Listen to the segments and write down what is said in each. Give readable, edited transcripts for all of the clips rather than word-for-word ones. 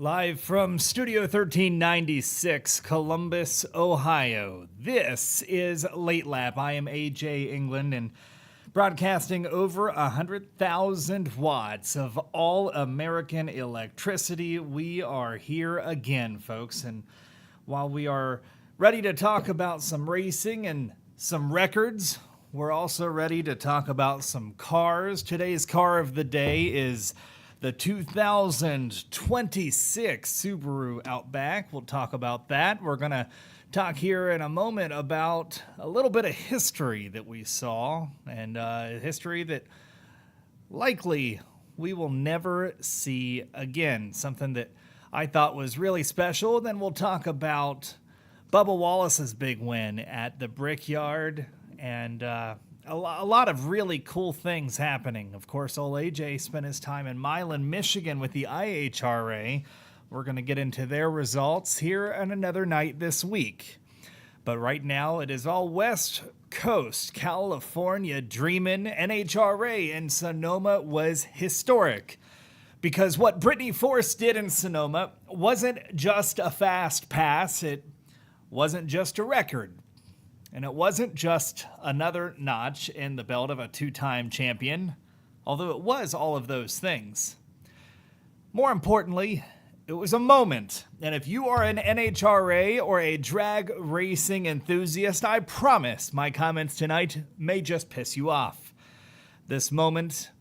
Live from Studio 1396, Columbus, Ohio. This is Late Lap. I am AJ England and broadcasting over 100,000 watts of all-American electricity. We are here again, folks. And while we are ready to talk about some racing and some records, we're also ready to talk about some cars. Today's car of the day is the 2026 Subaru Outback. We'll talk about that. We're going to talk here in a moment about a little bit of history that we saw, and history that likely we will never see again. Something that I thought was really special. Then we'll talk about Bubba Wallace's big win at the Brickyard, and a lot of really cool things happening. Of course, old AJ spent his time in Milan, Michigan with the INDY. We're going to get into their results here on another night this week. But right now, it is all West Coast, California dreaming. NHRA in Sonoma was historic, because what Brittany Force did in Sonoma wasn't just a fast pass. It wasn't just a record. And it wasn't just another notch in the belt of a two-time champion, although it was all of those things. More importantly, it was a moment. And if you are an NHRA or a drag racing enthusiast, I promise my comments tonight may just piss you off. This moment,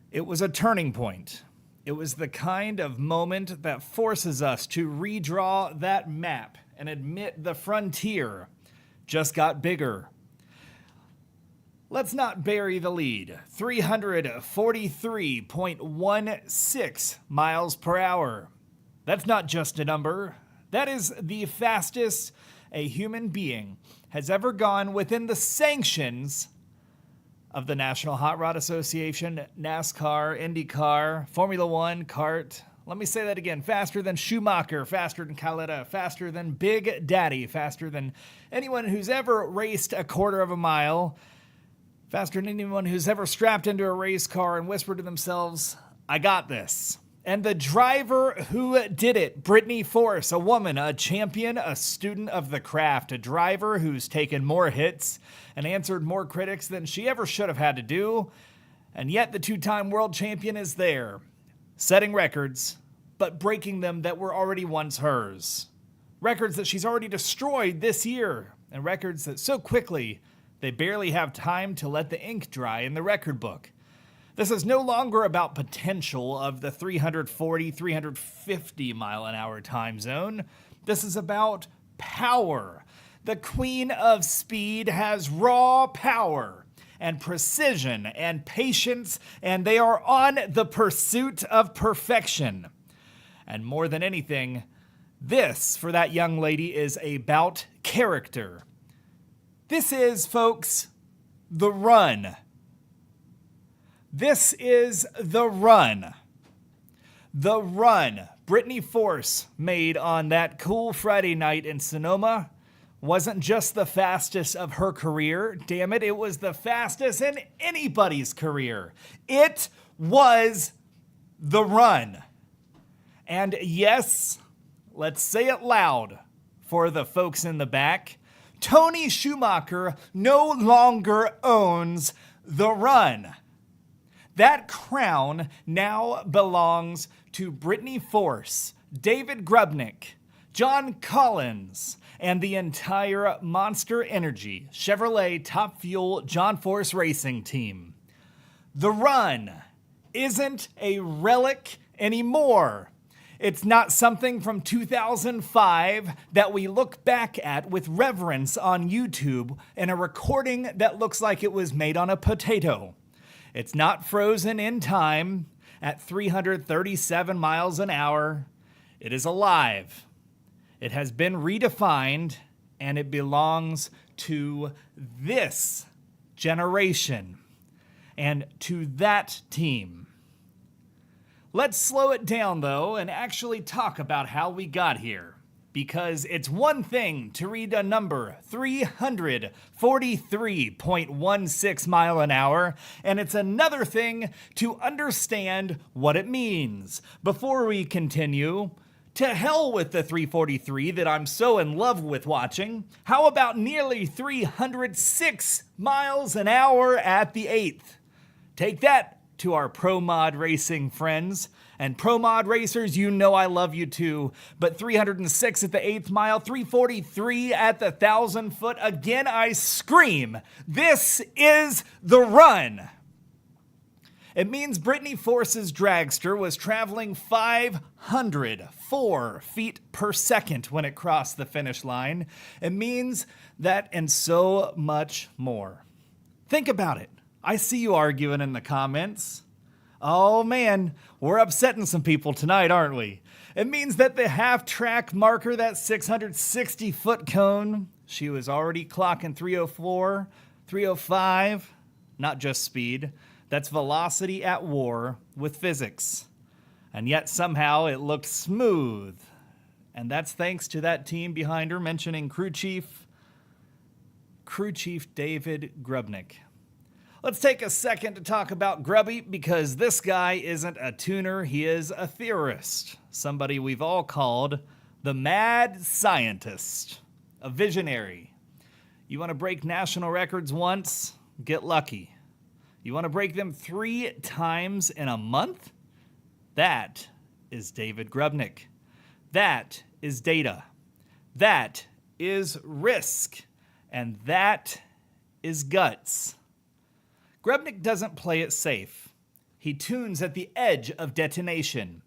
it was a turning point. It was the kind of moment that forces us to redraw that map and admit the frontier just got bigger. Let's not bury the lead. 343.16 miles per hour. That's not just a number. That is the fastest a human being has ever gone within the sanctions of the National Hot Rod Association, NASCAR, IndyCar, Formula One, kart. Let me say that again. Faster than Schumacher, faster than Kalitta, faster than Big Daddy, faster than anyone who's ever raced a quarter of a mile, faster than anyone who's ever strapped into a race car and whispered to themselves, I got this. And the driver who did it, Brittany Force, a woman, a champion, a student of the craft, a driver who's taken more hits and answered more critics than she ever should have had to do, and yet the two-time world champion is there, setting records, but breaking them that were already once hers. Records that she's already destroyed this year, and records that so quickly they barely have time to let the ink dry in the record book. This is no longer about potential of the 340, 350 mile an hour time zone. This is about power. The queen of speed has raw power and precision and patience, and they are on the pursuit of perfection. And more than anything, this, for that young lady, is about character. This is, folks, the run. This is the run. The run Brittany Force made on that cool Friday night in Sonoma wasn't just the fastest of her career. Damn it, it was the fastest in anybody's career. It was the run. And yes, let's say it loud for the folks in the back. Tony Schumacher no longer owns the run. That crown now belongs to Brittany Force, David Grubnic, John Collins, and the entire Monster Energy Chevrolet Top Fuel John Force Racing team. The run isn't a relic anymore. It's not something from 2005 that we look back at with reverence on YouTube in a recording that looks like it was made on a potato. It's not frozen in time at 337 miles an hour. It is alive. It has been redefined, and it belongs to this generation and to that team. Let's slow it down, though, and actually talk about how we got here. Because it's one thing to read a number, 343.16 mile an hour, and it's another thing to understand what it means. Before we continue, To hell with the 343 that I'm so in love with watching. How about nearly 306 miles an hour at the 8th? Take that to our Pro Mod racing friends. And Pro Mod racers, you know I love you too. But 306 at the 8th mile, 343 at the 1,000 foot. Again, I scream, this is the run. It means Brittany Force's dragster was traveling 504 feet per second when it crossed the finish line. It means that and so much more. Think about it. I see you arguing in the comments. Oh man, we're upsetting some people tonight, aren't we? It means that the half-track marker, that 660-foot cone, she was already clocking 304, 305, not just speed. That's velocity at war with physics. And yet somehow it looked smooth. And that's thanks to that team behind her, mentioning Crew Chief David Grubnic. Let's take a second to talk about Grubby, because this guy isn't a tuner, he is a theorist. Somebody we've all called the mad scientist, a visionary. You want to break national records once? Get lucky. You want to break them 3 times in a month? That is David Grubnic. That is data. That is risk. And that is guts. Grubnic doesn't play it safe. He tunes at the edge of detonation.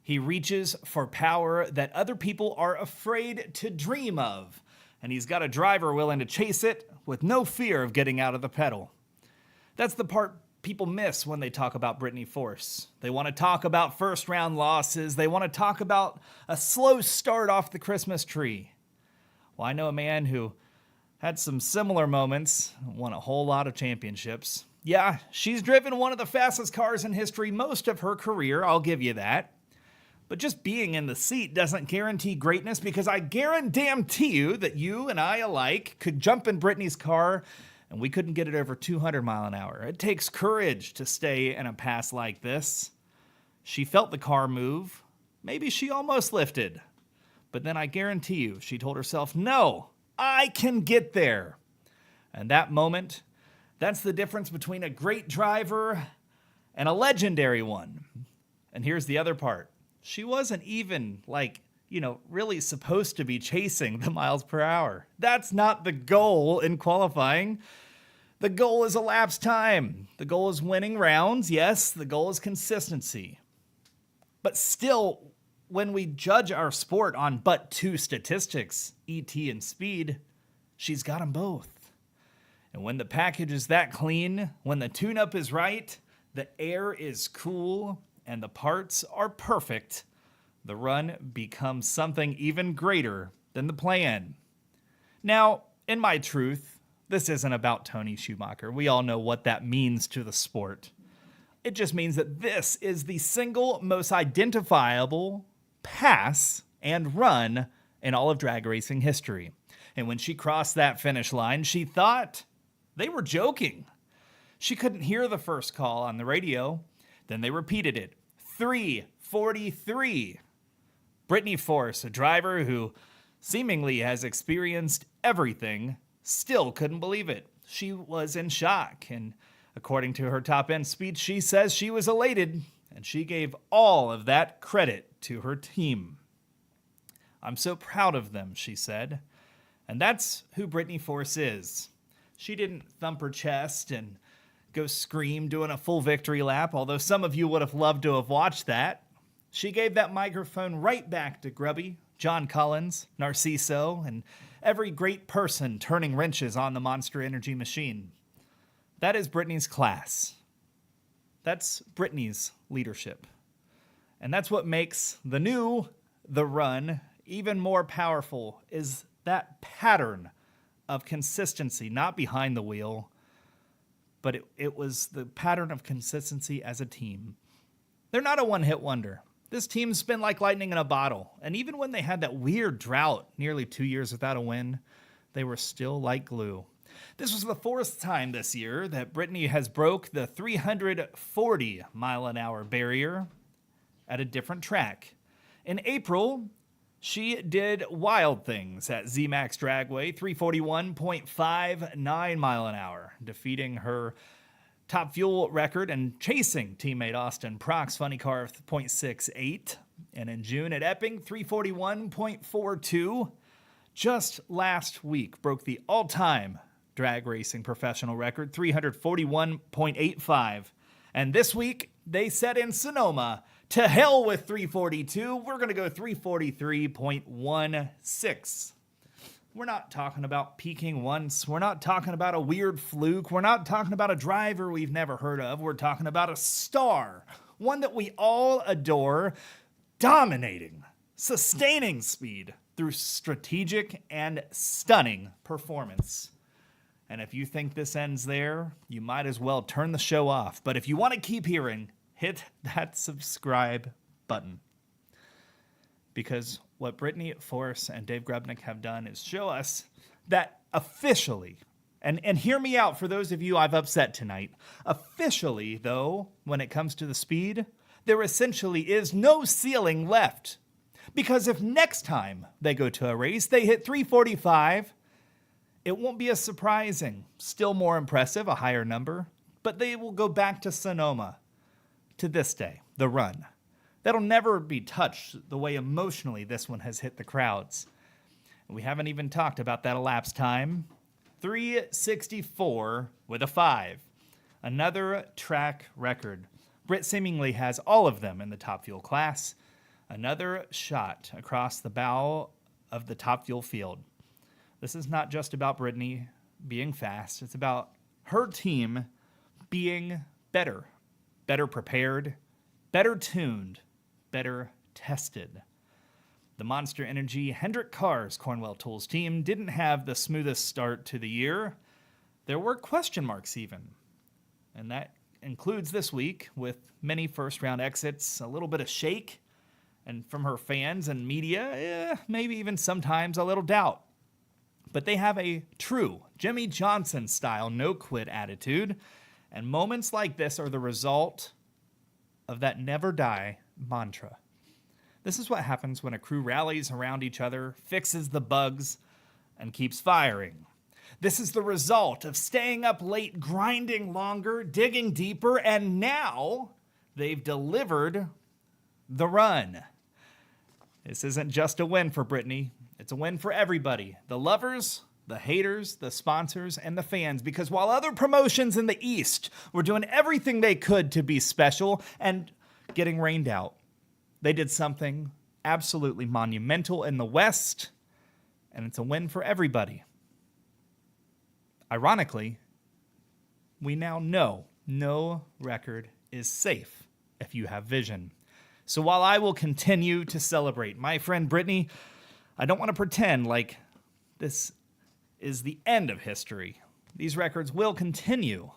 He reaches for power that other people are afraid to dream of. And he's got a driver willing to chase it with no fear of getting out of the pedal. That's the part people miss when they talk about Brittany Force. They want to talk about first-round losses. They want to talk about a slow start off the Christmas tree. Well, I know a man who had some similar moments, won a whole lot of championships. Yeah, she's driven one of the fastest cars in history most of her career, I'll give you that. But just being in the seat doesn't guarantee greatness, because I guarantee you that you and I alike could jump in Brittany's car and we couldn't get it over 200 miles an hour. It takes courage to stay in a pass like this. She felt the car move. Maybe she almost lifted. But then I guarantee you, she told herself, no, I can get there. And that moment, that's the difference between a great driver and a legendary one. And here's the other part. She wasn't even really supposed to be chasing the miles per hour. That's not the goal in qualifying. The goal is elapsed time. The goal is winning rounds. Yes, the goal is consistency. But still, when we judge our sport on but 2 statistics, ET and speed, she's got them both. And when the package is that clean, when the tune-up is right, the air is cool, and the parts are perfect, the run becomes something even greater than the plan. Now, in my truth, this isn't about Tony Schumacher. We all know what that means to the sport. It just means that this is the single most identifiable pass and run in all of drag racing history. And when she crossed that finish line, she thought they were joking. She couldn't hear the first call on the radio. Then they repeated it. 3:43. Brittany Force, a driver who seemingly has experienced everything, still couldn't believe it. She was in shock, and according to her top-end speech, she says she was elated, and she gave all of that credit to her team. I'm so proud of them, she said. And that's who Brittany Force is. She didn't thump her chest and go scream doing a full victory lap, although some of you would have loved to have watched that. She gave that microphone right back to Grubby, John Collins, Narciso, and every great person turning wrenches on the Monster Energy machine. That is Brittany's class. That's Brittany's leadership. And that's what makes the run even more powerful, is that pattern of consistency, not behind the wheel, but it was the pattern of consistency as a team. They're not a one-hit wonder. This team's been like lightning in a bottle. And even when they had that weird drought, nearly 2 years without a win, they were still like glue. This was the 4th time this year that Brittany has broke the 340 mile an hour barrier at a different track. In April, she did wild things at ZMAX Dragway, 341.59 mile an hour, defeating her top fuel record and chasing teammate Austin Prock's funny car of .68. And in June at Epping, 341.42. Just last week broke the all-time drag racing professional record, 341.85. And this week, they set in Sonoma, to hell with 342. We're going to go 343.16. We're not talking about peaking once. We're not talking about a weird fluke. We're not talking about a driver we've never heard of. We're talking about a star, one that we all adore, dominating, sustaining speed through strategic and stunning performance. And if you think this ends there, you might as well turn the show off. But if you want to keep hearing, hit that subscribe button. Because what Brittany Force and Dave Grubnic have done is show us that officially, and hear me out for those of you I've upset tonight, officially, though, when it comes to the speed, there essentially is no ceiling left. Because if next time they go to a race, they hit 345, it won't be as surprising. Still more impressive, a higher number, but they will go back to Sonoma, to this day, the run. That'll never be touched the way emotionally this one has hit the crowds. And we haven't even talked about that elapsed time. 364 with a 5. Another track record. Britt seemingly has all of them in the Top Fuel class. Another shot across the bow of the Top Fuel field. This is not just about Brittany being fast. It's about her team being better. Better prepared, better tuned, better tested. The Monster Energy Hendrick Cars Cornwell Tools team didn't have the smoothest start to the year. There were question marks even. And that includes this week with many first-round exits, a little bit of shake, and from her fans and media, maybe even sometimes a little doubt. But they have a true Jimmy Johnson-style no-quit attitude, and moments like this are the result of that never die mantra. This is what happens when a crew rallies around each other, fixes the bugs, and keeps firing. This is the result of staying up late, grinding longer, digging deeper, and now they've delivered the run. This isn't just a win for Brittany. It's a win for everybody. The lovers, the haters, the sponsors, and the fans. Because while other promotions in the East were doing everything they could to be special and getting rained out, they did something absolutely monumental in the West, and it's a win for everybody. Ironically, we now know no record is safe if you have vision. So while I will continue to celebrate my friend Brittany, I don't want to pretend like this is the end of history. These records will continue.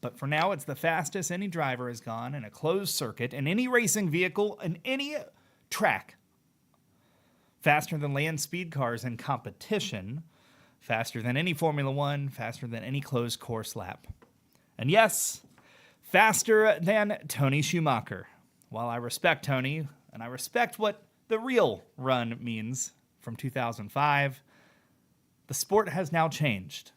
But for now, it's the fastest any driver has gone in a closed circuit, in any racing vehicle, in any track. Faster than land speed cars in competition. Faster than any Formula One. Faster than any closed course lap. And yes, faster than Tony Schumacher. While I respect Tony, and I respect what the real run means from 2005, the sport has now changed.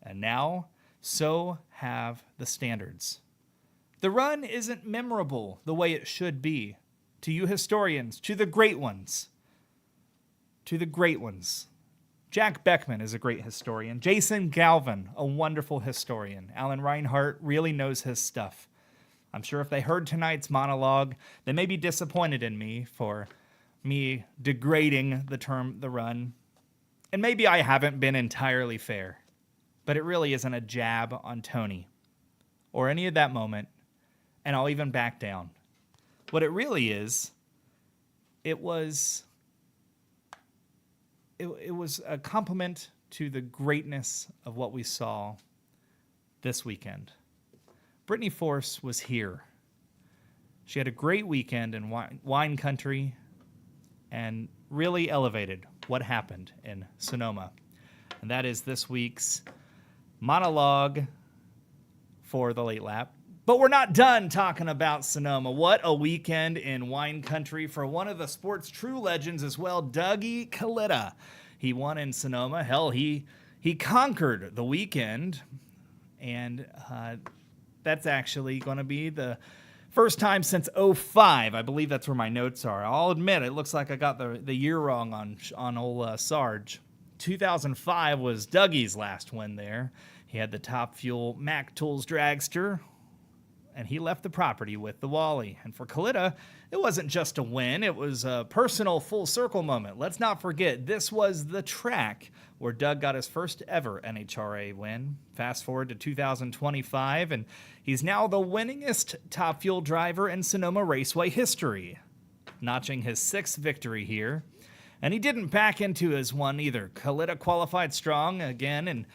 And now, so have the standards. The run isn't memorable the way it should be. To you historians, to the great ones. To the great ones. Jack Beckman is a great historian. Jason Galvin, a wonderful historian. Alan Reinhart really knows his stuff. I'm sure if they heard tonight's monologue, they may be disappointed in me for me degrading the term the run. And maybe I haven't been entirely fair. But it really isn't a jab on Tony or any of that moment, and I'll even back down. What it really is, it was a compliment to the greatness of what we saw this weekend. Brittany Force was here. She had a great weekend in wine country and really elevated what happened in Sonoma. And that is this week's monologue for the late lap. But we're not done talking about Sonoma. What a weekend in wine country for one of the sport's true legends as well, Dougie Kalitta. He won in Sonoma. Hell, he conquered the weekend, and that's actually going to be the first time since '05. I believe that's where my notes are. I'll admit, it looks like I got the year wrong on old Sarge. 2005 was Dougie's last win there. He had the Top Fuel Mac Tools dragster, and he left the property with the Wally. And for Kalitta, it wasn't just a win, it was a personal full circle moment. Let's not forget, this was the track where Doug got his first ever NHRA win. Fast forward to 2025, and he's now the winningest Top Fuel driver in Sonoma Raceway history, notching his 6th victory here. And he didn't back into his one either. Kalitta qualified strong again, and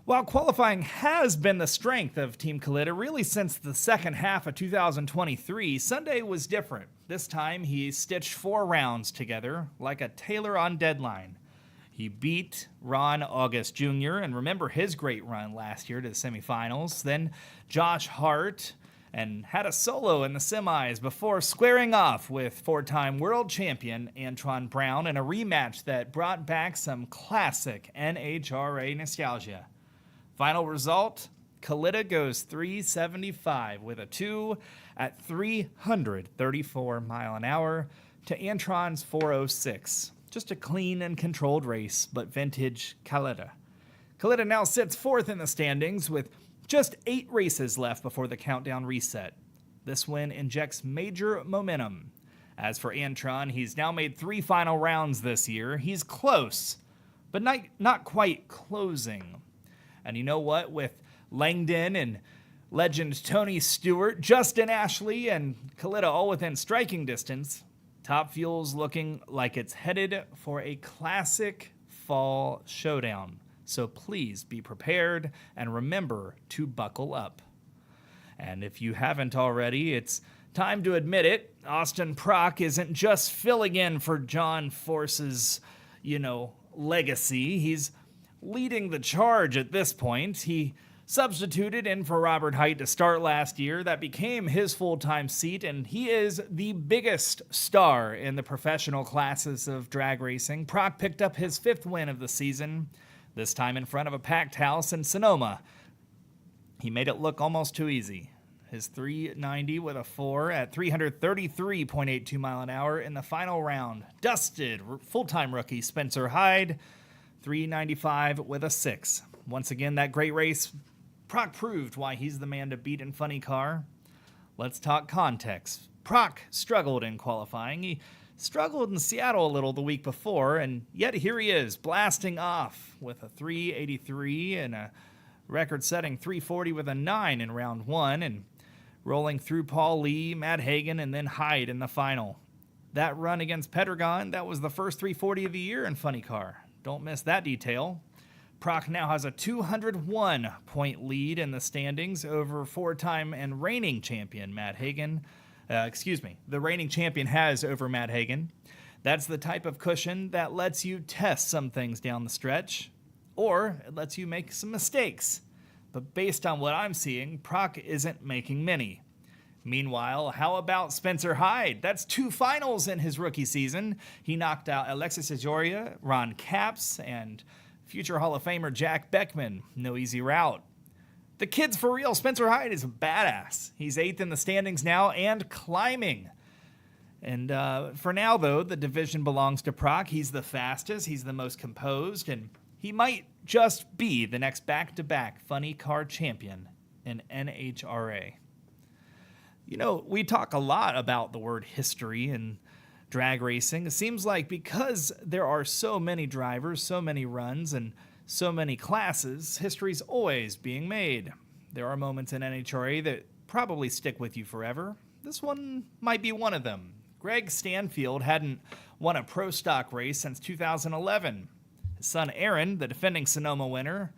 while qualifying has been the strength of Team Kalitta really since the second half of 2023, Sunday was different. This time he stitched 4 rounds together like a tailor on deadline. He beat Ron August Jr., and remember his great run last year to the semifinals, then Josh Hart, and had a solo in the semis before squaring off with 4-time world champion Antron Brown in a rematch that brought back some classic NHRA nostalgia. Final result, Kalitta goes 375 with a 2 at 334 mile an hour to Antron's 406. Just a clean and controlled race, but vintage Kalitta. Kalitta now sits 4th in the standings with just 8 races left before the countdown reset. This win injects major momentum. As for Antron, he's now made 3 final rounds this year. He's close, but not quite closing. And you know what? With Langdon and legend Tony Stewart, Justin Ashley, and Kalitta all within striking distance, Top Fuel's looking like it's headed for a classic fall showdown. So please be prepared and remember to buckle up. And if you haven't already, it's time to admit it. Austin Prock isn't just filling in for John Force's, legacy. He's leading the charge at this point. He substituted in for Robert Hyde to start last year. That became his full-time seat, and he is the biggest star in the professional classes of drag racing. Prock picked up his 5th win of the season, this time in front of a packed house in Sonoma. He made it look almost too easy. His 390 with a 4 at 333.82 mile an hour in the final round dusted full-time rookie Spencer Hyde, 395 with a 6. Once again, that great race, Prock proved why he's the man to beat in funny car. Let's talk context. Prock struggled in qualifying. He struggled in Seattle a little the week before, and yet here he is, blasting off with a 383 and a record-setting 340 with a 9 in round 1, and rolling through Paul Lee, Matt Hagan, and then Hyde in the final. That run against Pedregon, that was the first 340 of the year in funny car. Don't miss that detail. Prock now has a 201-point lead in the standings over 4-time and reigning champion Matt Hagan. The reigning champion has over Matt Hagan. That's the type of cushion that lets you test some things down the stretch, or it lets you make some mistakes. But based on what I'm seeing, Prock isn't making many. Meanwhile, how about Spencer Hyde? That's 2 finals in his rookie season. He knocked out Alexis Ajoria, Ron Capps, and future Hall of Famer Jack Beckman. No easy route. The kid's for real. Spencer Hyde is a badass. He's 8th in the standings now and climbing. And for now, though, the division belongs to Prock. He's the fastest. He's the most composed. And he might just be the next back-to-back funny car champion in NHRA. We talk a lot about the word history in drag racing. It seems like because there are so many drivers, so many runs, and so many classes, history's always being made. There are moments in NHRA that probably stick with you forever. This one might be one of them. Greg Stanfield hadn't won a pro stock race since 2011. His son Aaron, the defending Sonoma winner,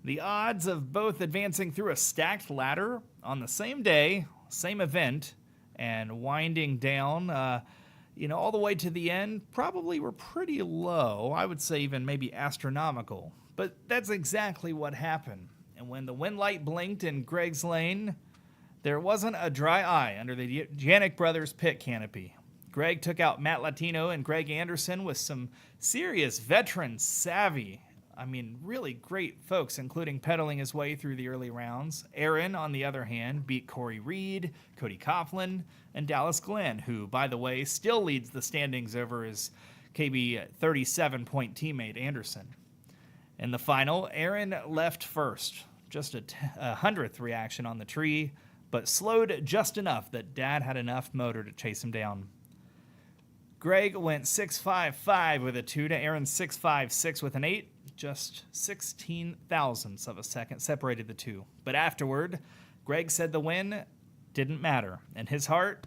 the odds of both advancing through a stacked ladder on the same day, same event, and winding down, all the way to the end probably were pretty low. I would say even maybe astronomical. But that's exactly what happened. And when the wind light blinked in Greg's lane, there wasn't a dry eye under the Janik brothers pit canopy. Greg took out Matt Latino and Greg Anderson with some serious veteran savvy. Really great folks, including pedaling his way through the early rounds. Aaron, on the other hand, beat Corey Reed, Cody Coughlin, and Dallas Glenn, who, by the way, still leads the standings over his KB 37-point teammate Anderson. In the final, Aaron left first, just a 100th reaction on the tree, but slowed just enough that Dad had enough motor to chase him down. Greg went 6.55 with a 2 to Aaron's 6.56 with an 8. Just 16 thousandths of a second separated the two. But afterward, Greg said the win didn't matter. In his heart,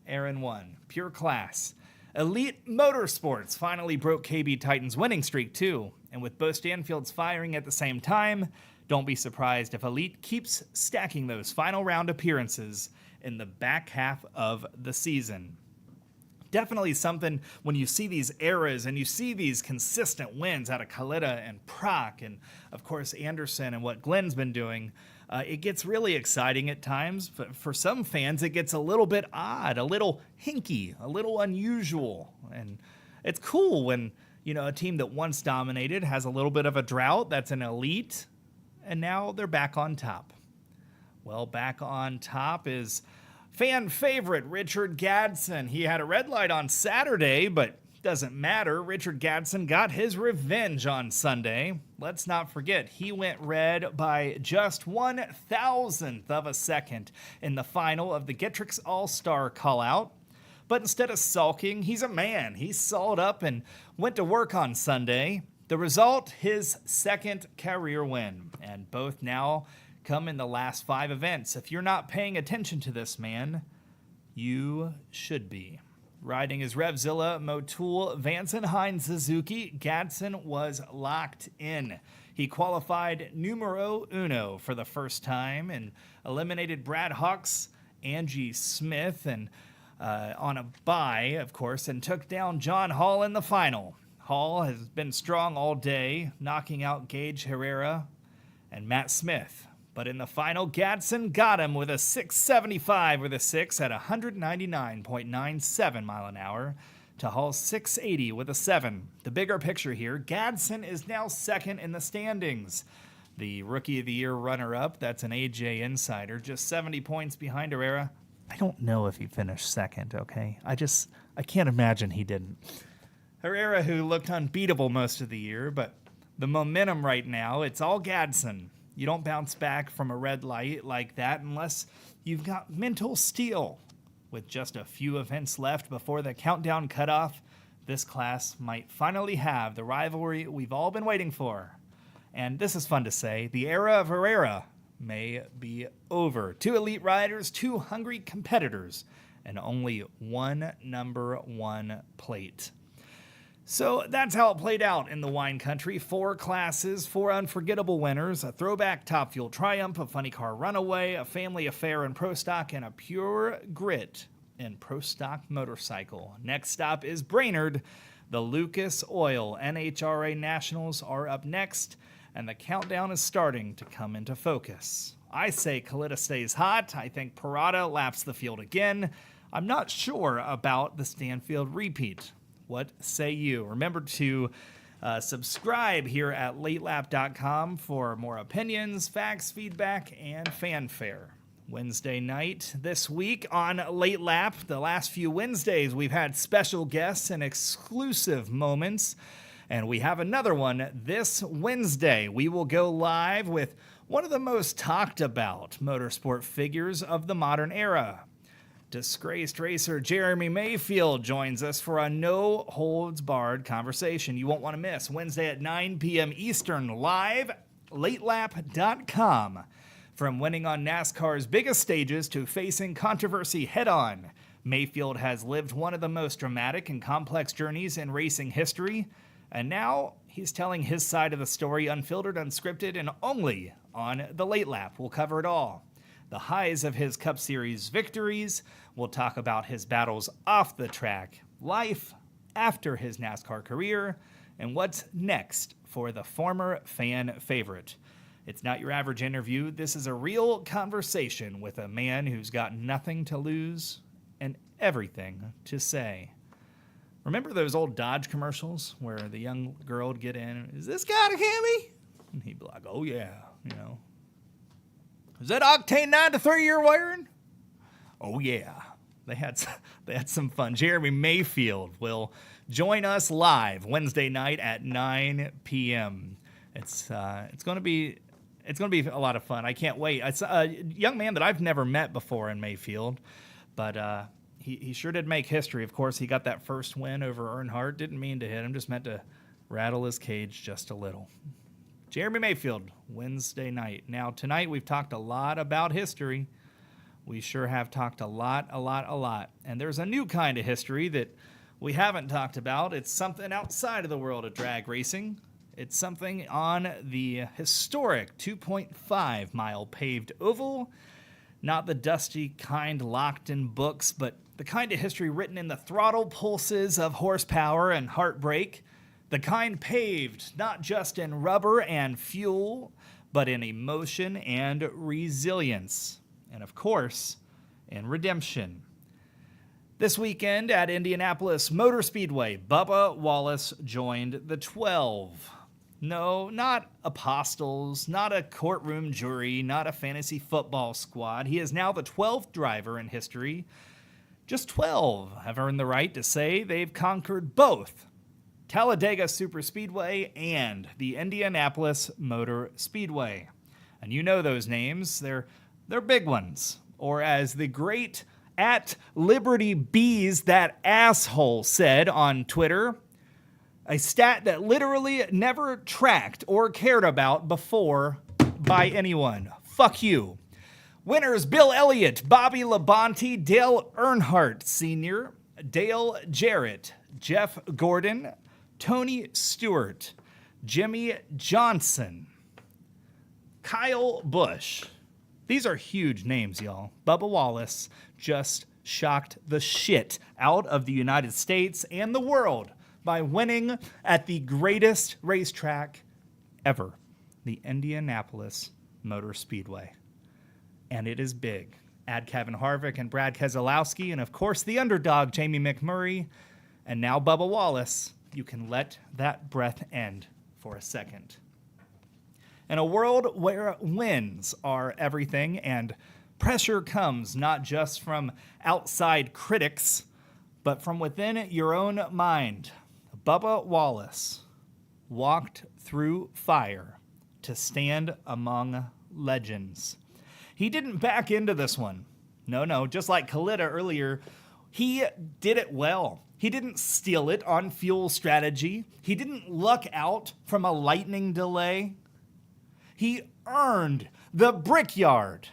Aaron won. Pure class. Elite Motorsports finally broke KB Titan's winning streak too. And with both Stanfields firing at the same time, don't be surprised if Elite keeps stacking those final round appearances in the back half of the season. Definitely something when you see these eras and you see these consistent wins out of Kalitta and Prock and, of course, Anderson and what Glenn's been doing, it gets really exciting at times. But for some fans, it gets a little bit odd, a little hinky, a little unusual. And it's cool when, a team that once dominated has a little bit of a drought that's an elite, and now they're back on top. Well, back on top is fan favorite Richard Gadsden. He had a red light on Saturday, but doesn't matter. Richard Gadsden got his revenge on Sunday. Let's not forget, he went red by just 1,000th of a second in the final of the Getrix All-Star call-out. But instead of sulking, he's a man. He sawed up and went to work on Sunday. The result, his second career win. And both now come in the last 5 events. If you're not paying attention to this man, you should be. Riding his Revzilla Motul Vance & Hines Suzuki, Gadsden was locked in. He qualified numero uno for the first time and eliminated Brad Hawks, Angie Smith, and on a bye, of course, and took down John Hall in the final. Hall has been strong all day, knocking out Gage Herrera and Matt Smith. But in the final, Gadsden got him with a 675 with a 6 at 199.97 mile an hour to Hall's 680 with a 7. The bigger picture here, Gadsden is now second in the standings. The Rookie of the Year runner-up, that's an AJ Insider, just 70 points behind Herrera. I don't know if he finished second, okay? I can't imagine he didn't. Herrera, who looked unbeatable most of the year, but the momentum right now, it's all Gadsden. You don't bounce back from a red light like that unless you've got mental steel. With just a few events left before the countdown cutoff, this class might finally have the rivalry we've all been waiting for. And this is fun to say, the era of Herrera may be over. 2 elite riders, 2 hungry competitors, and only 1 number 1 plate. So that's how it played out in the wine country. 4 classes, 4 unforgettable winners, a throwback Top Fuel triumph, a funny car runaway, a family affair in Pro Stock, and a pure grit in Pro Stock motorcycle. Next stop is Brainerd. The Lucas Oil NHRA Nationals are up next, and the countdown is starting to come into focus. I say Kalitta stays hot. I think Parada laps the field again. I'm not sure about the Stanfield repeat. What say you? Remember to subscribe here at latelap.com for more opinions, facts, feedback, and fanfare. Wednesday night this week on Late Lap. The last few Wednesdays we've had special guests and exclusive moments, and we have another one this Wednesday. We will go live with one of the most talked about motorsport figures of the modern era. Disgraced racer Jeremy Mayfield joins us for a no-holds-barred conversation you won't want to miss. Wednesday at 9 p.m. Eastern, live, latelap.com. From winning on NASCAR's biggest stages to facing controversy head-on, Mayfield has lived one of the most dramatic and complex journeys in racing history, and now he's telling his side of the story unfiltered, unscripted, and only on the Late Lap. We'll cover it all. The highs of his Cup Series victories. We'll talk about his battles off the track, life after his NASCAR career, and what's next for the former fan favorite. It's not your average interview. This is a real conversation with a man who's got nothing to lose and everything to say. Remember those old Dodge commercials where the young girl would get in, "Is this guy a Cammy?" And he'd be like, "Oh yeah, Is that octane 9-3 you're wearing?" "Oh yeah." They had some fun. Jeremy Mayfield will join us live Wednesday night at 9 p.m. It's going to be a lot of fun. I can't wait. It's a young man that I've never met before in Mayfield, but he sure did make history. Of course, he got that first win over Earnhardt. Didn't mean to hit him, just meant to rattle his cage just a little. Jeremy Mayfield, Wednesday night. Now, tonight we've talked a lot about history. We sure have talked a lot. And there's a new kind of history that we haven't talked about. It's something outside of the world of drag racing. It's something on the historic 2.5-mile paved oval. Not the dusty kind locked in books, but the kind of history written in the throttle pulses of horsepower and heartbreak. The kind paved not just in rubber and fuel, but in emotion and resilience. And of course, in redemption. This weekend at Indianapolis Motor Speedway, Bubba Wallace joined the 12. No, not apostles, not a courtroom jury, not a fantasy football squad. He is now the 12th driver in history. Just 12 have earned the right to say they've conquered both Talladega Superspeedway and the Indianapolis Motor Speedway. And you know those names. They're big ones. Or as the great at Liberty Bees, that asshole, said on Twitter, a stat that literally never tracked or cared about before by anyone. Fuck you. Winners Bill Elliott, Bobby Labonte, Dale Earnhardt Sr., Dale Jarrett, Jeff Gordon, Tony Stewart, Jimmy Johnson, Kyle Busch. These are huge names, y'all. Bubba Wallace just shocked the shit out of the United States and the world by winning at the greatest racetrack ever, the Indianapolis Motor Speedway. And it is big. Add Kevin Harvick and Brad Keselowski, and of course the underdog, Jamie McMurray, and now Bubba Wallace. You can let that breath end for a second. In a world where wins are everything and pressure comes not just from outside critics, but from within your own mind, Bubba Wallace walked through fire to stand among legends. He didn't back into this one. No, just like Kalitta earlier, he did it well. He didn't steal it on fuel strategy. He didn't luck out from a lightning delay. He earned the Brickyard,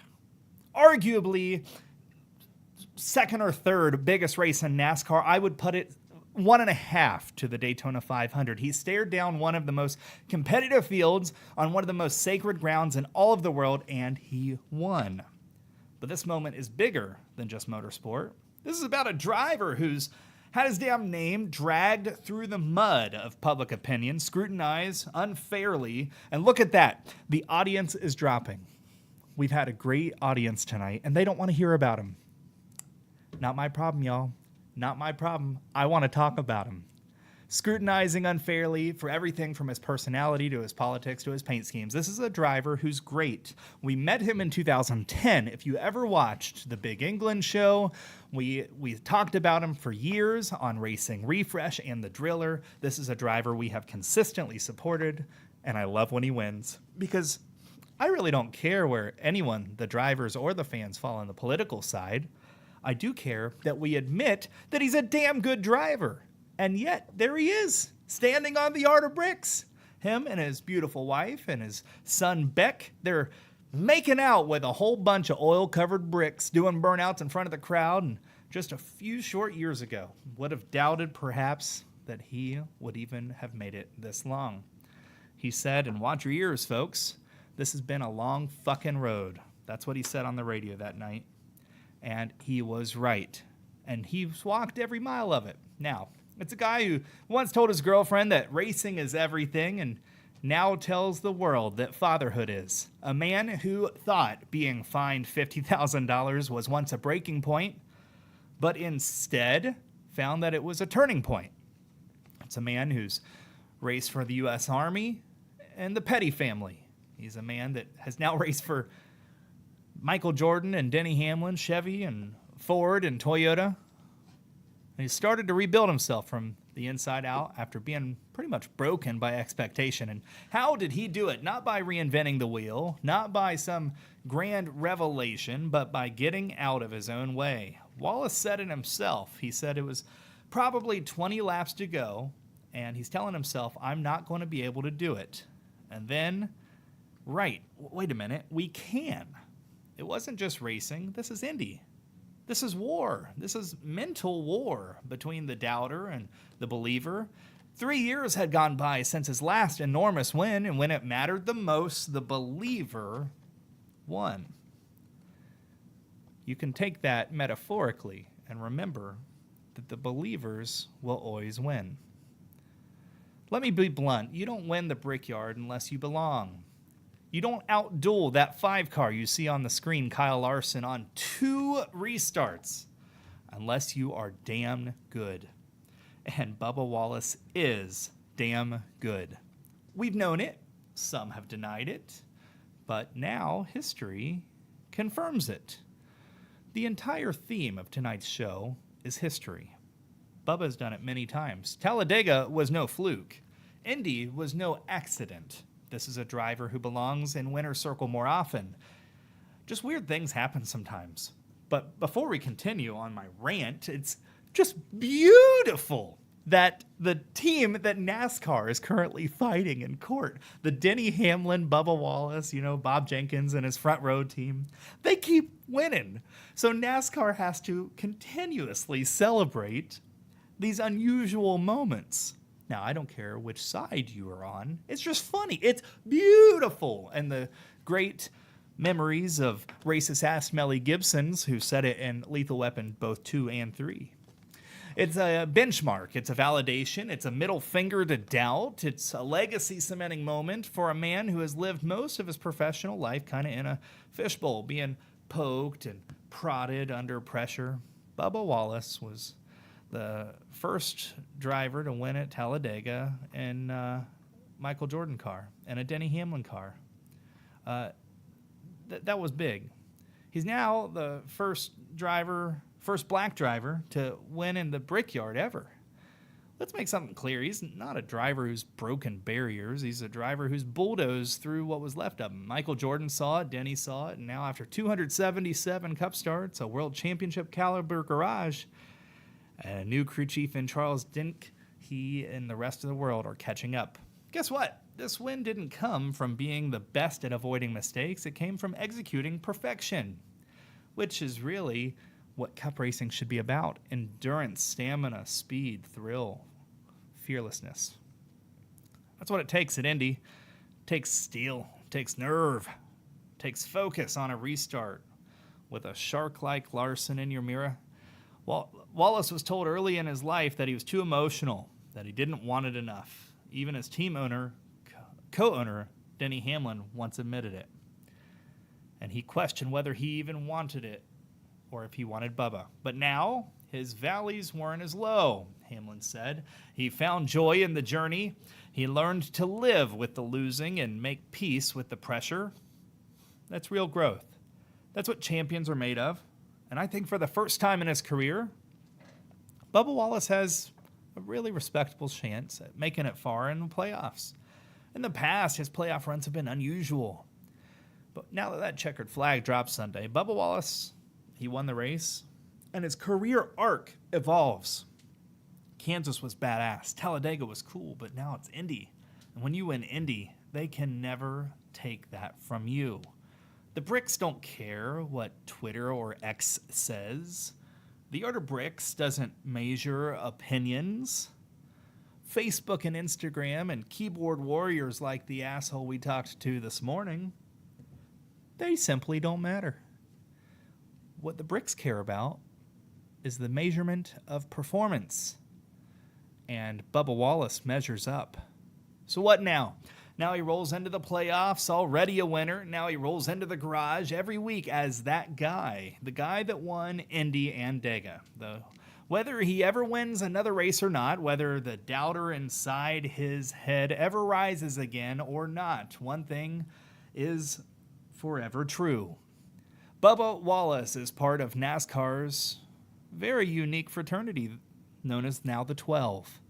arguably second or third biggest race in NASCAR. I would put it 1.5 to the Daytona 500. He stared down one of the most competitive fields on one of the most sacred grounds in all of the world, and he won. But this moment is bigger than just motorsport. This is about a driver who's had his damn name dragged through the mud of public opinion, scrutinized unfairly, and look at that. The audience is dropping. We've had a great audience tonight, and they don't want to hear about him. Not my problem, y'all. Not my problem. I want to talk about him. Scrutinizing unfairly for everything from his personality to his politics to his paint schemes. This is a driver who's great. We met him in 2010. If you ever watched the Big England show, we talked about him for years on Racing Refresh and The Driller. This is a driver we have consistently supported, and I love when he wins because I really don't care where anyone, the drivers or the fans, fall on the political side. I do care that we admit that he's a damn good driver. And yet, there he is, standing on the Art of Bricks. Him and his beautiful wife and his son, Beck, they're making out with a whole bunch of oil-covered bricks, doing burnouts in front of the crowd. And just a few short years ago, would have doubted, perhaps, that he would even have made it this long. He said, and watch your ears, folks, this has been a long fucking road. That's what he said on the radio that night. And he was right. And he's walked every mile of it. Now, it's a guy who once told his girlfriend that racing is everything, and now tells the world that fatherhood is. A man who thought being fined $50,000 was once a breaking point, but instead found that it was a turning point. It's a man who's raced for the U.S. Army and the Petty family. He's a man that has now raced for Michael Jordan and Denny Hamlin, Chevy and Ford and Toyota. And he started to rebuild himself from the inside out after being pretty much broken by expectation. And how did he do it? Not by reinventing the wheel, not by some grand revelation, but by getting out of his own way. Wallace said it himself. He said it was probably 20 laps to go, and he's telling himself, I'm not going to be able to do it. And then, wait a minute, we can. It wasn't just racing. This is Indy. This is war. This is mental war between the doubter and the believer. 3 years had gone by since his last enormous win, and when it mattered the most, the believer won. You can take that metaphorically and remember that the believers will always win. Let me be blunt. You don't win the Brickyard unless you belong. You don't outduel that 5 car you see on the screen, Kyle Larson, on 2 restarts unless you are damn good. And Bubba Wallace is damn good. We've known it. Some have denied it. But now history confirms it. The entire theme of tonight's show is history. Bubba's done it many times. Talladega was no fluke. Indy was no accident. This is a driver who belongs in winner's circle more often. Just weird things happen sometimes. But before we continue on my rant, it's just beautiful that the team that NASCAR is currently fighting in court, the Denny Hamlin, Bubba Wallace, Bob Jenkins and his front row team, they keep winning. So NASCAR has to continuously celebrate these unusual moments. Now, I don't care which side you are on. It's just funny. It's beautiful. And the great memories of racist ass Melly Gibson's, who said it in Lethal Weapon both 2 and 3. It's a benchmark. It's a validation. It's a middle finger to doubt. It's a legacy cementing moment for a man who has lived most of his professional life kind of in a fishbowl, being poked and prodded under pressure. Bubba Wallace was the first driver to win at Talladega in Michael Jordan car and a Denny Hamlin car. That was big. He's now the first black driver to win in the Brickyard ever. Let's make something clear. He's not a driver who's broken barriers. He's a driver who's bulldozed through what was left of him. Michael Jordan saw it, Denny saw it, and now after 277 Cup starts, a World Championship caliber garage, and a new crew chief in Charles Dink, he and the rest of the world are catching up. Guess what? This win didn't come from being the best at avoiding mistakes. It came from executing perfection, which is really what Cup racing should be about. Endurance, stamina, speed, thrill, fearlessness. That's what it takes at Indy. It takes steel, it takes nerve, it takes focus on a restart with a shark-like Larson in your mirror. Wallace was told early in his life that he was too emotional, that he didn't want it enough. Even his team owner, co-owner, Denny Hamlin, once admitted it. And he questioned whether he even wanted it or if he wanted Bubba. But now, his valleys weren't as low, Hamlin said. He found joy in the journey. He learned to live with the losing and make peace with the pressure. That's real growth. That's what champions are made of. And I think for the first time in his career, Bubba Wallace has a really respectable chance at making it far in the playoffs. In the past, his playoff runs have been unusual. But now that checkered flag dropped Sunday, Bubba Wallace, he won the race, and his career arc evolves. Kansas was badass. Talladega was cool, but now it's Indy. And when you win Indy, they can never take that from you. The bricks don't care what Twitter or X says. The Art of Bricks doesn't measure opinions. Facebook and Instagram and keyboard warriors like the asshole we talked to this morning, they simply don't matter. What the bricks care about is the measurement of performance. And Bubba Wallace measures up. So what now? Now he rolls into the playoffs, already a winner. Now he rolls into the garage every week as that guy, the guy that won Indy and Dega. Whether he ever wins another race or not, whether the doubter inside his head ever rises again or not, one thing is forever true. Bubba Wallace is part of NASCAR's very unique fraternity known as now the 12.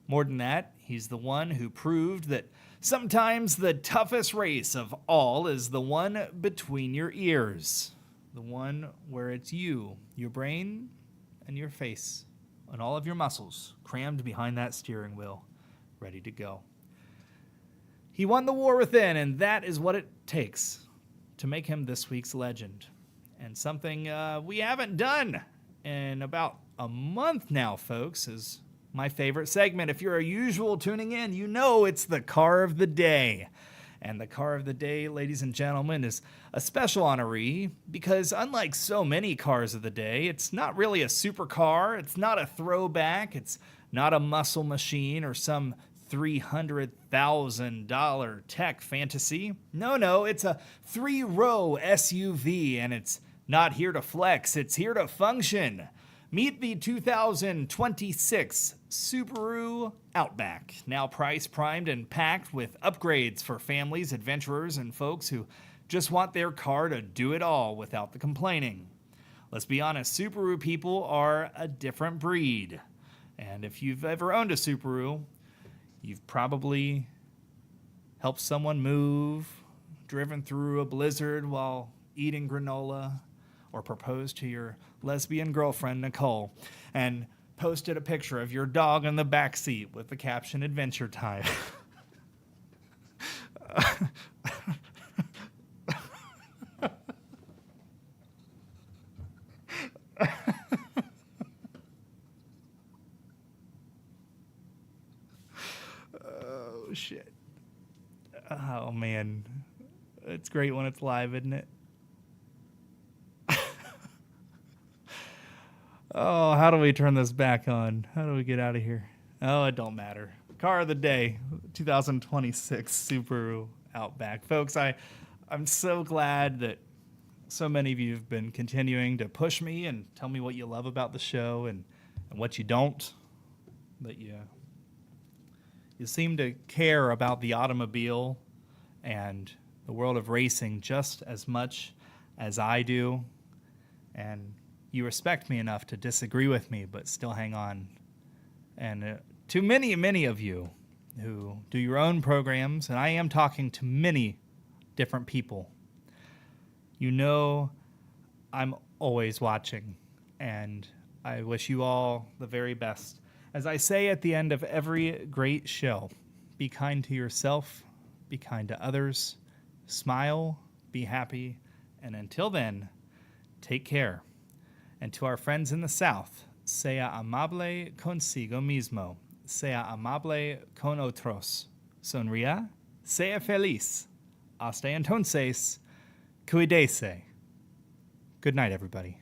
More than that, he's the one who proved that sometimes the toughest race of all is the one between your ears. The one where it's you, your brain, and your face, and all of your muscles crammed behind that steering wheel, ready to go. He won the war within, and that is what it takes to make him this week's legend. And something we haven't done in about a month now, folks, is my favorite segment. If you're a usual tuning in, you know it's the car of the day. And the car of the day, ladies and gentlemen, is a special honoree because unlike so many cars of the day, it's not really a supercar, it's not a throwback, it's not a muscle machine or some $300,000 tech fantasy. No, it's a 3-row SUV, and it's not here to flex, it's here to function. Meet the 2026 Subaru Outback, now price primed and packed with upgrades for families, adventurers, and folks who just want their car to do it all without the complaining. Let's be honest, Subaru people are a different breed. And if you've ever owned a Subaru, you've probably helped someone move, driven through a blizzard while eating granola, or proposed to your lesbian girlfriend, Nicole, and posted a picture of your dog in the back seat with the caption Adventure Time. Oh, shit. Oh, man. It's great when it's live, isn't it? Oh, how do we turn this back on? How do we get out of here? Oh, it don't matter. Car of the day, 2026 Subaru Outback. Folks, I'm so glad that so many of you have been continuing to push me and tell me what you love about the show and what you don't. That you seem to care about the automobile and the world of racing just as much as I do. And you respect me enough to disagree with me, but still hang on. And to many of you who do your own programs, and I am talking to many different people, you know I'm always watching, and I wish you all the very best. As I say at the end of every great show, be kind to yourself, be kind to others, smile, be happy, and until then, take care. And to our friends in the South, sea amable consigo mismo, sea amable con otros. Sonría, sea feliz. Hasta entonces, cuídese. Good night, everybody.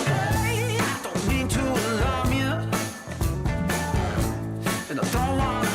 Hey, I don't mean to alarm you, and I don't want